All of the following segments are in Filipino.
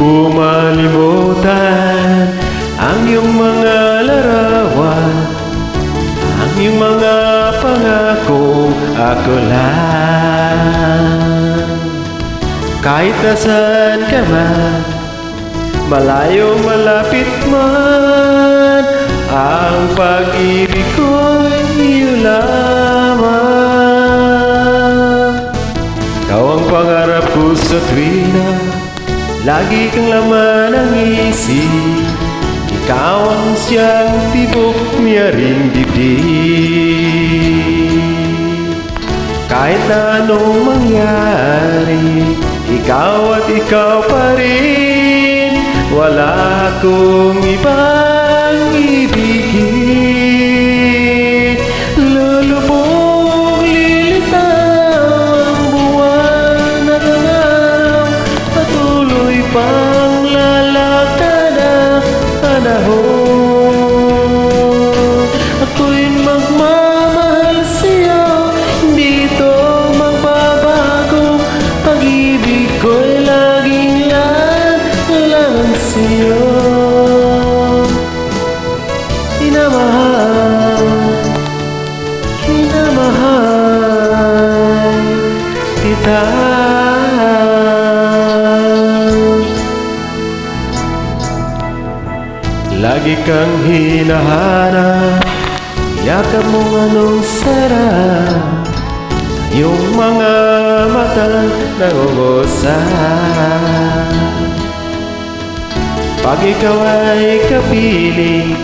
ko malimutan ang iyong mga larawan, ang iyong mga pangakong ako lang. Kahit nasaan ka man, malayo malapit man, ang pag-ibig ko'y iyo lamang. Ikaw ang pangarap ko sa tuwina, lagi kang laman ng isip. Ikaw ang siyang tibok niya ring dibdib. Kahit na anong mangyari, ikaw at ikaw pa rin. Wala akong ibang ibigin. Lulubog, lilitaw ang buwan at ang araw, patuloy pang lalakad ang panahon. Ako'y magmamahal sa'yo, hindi ito magbabago. Pag-ibig ko'y laging lamang sa'yo. Minamahal kita. Lagi kang hinahanap, yakap mong anong sarap, yung mga mata nangungusap. Pag ikaw ay kapiling,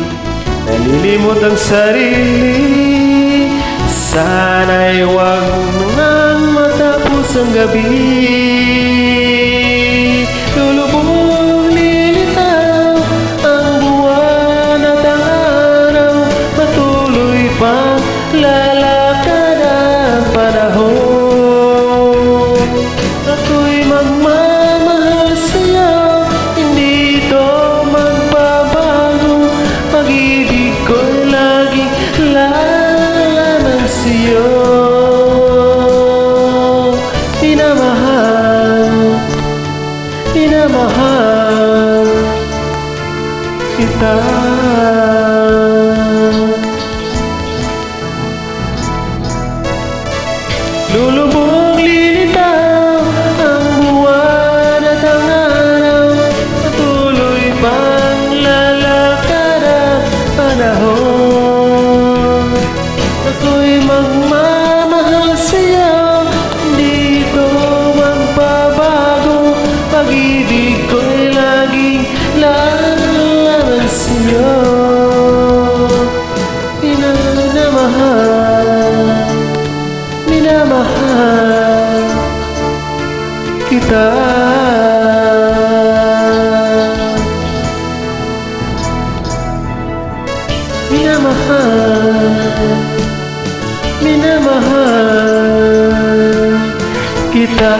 nalilimot ang sarili. Sana'y huwag nang matapos ang gabi. Lulubog, lilitaw ang buwan at ang araw, patuloy pang lalakad ang panahon. Ako'y magmamahal sa'yo, hindi ito magbabago. Pag-ibig ko'y laging lamang sa'yo. Minamahal, minamahal kita. Lulubog, lilitaw ang buwan at ang araw, patuloy pang lalakad ang panahon. Ako'y magmamahal sa'yo, hindi ito magbabago. Pag-ibig ko'y laging lamang sa'yo. Minamahal, minamahal kita. Minamahal, minamahal kita.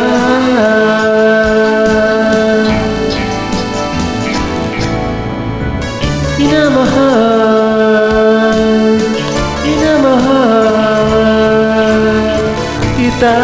Minamahal, minamahal kita.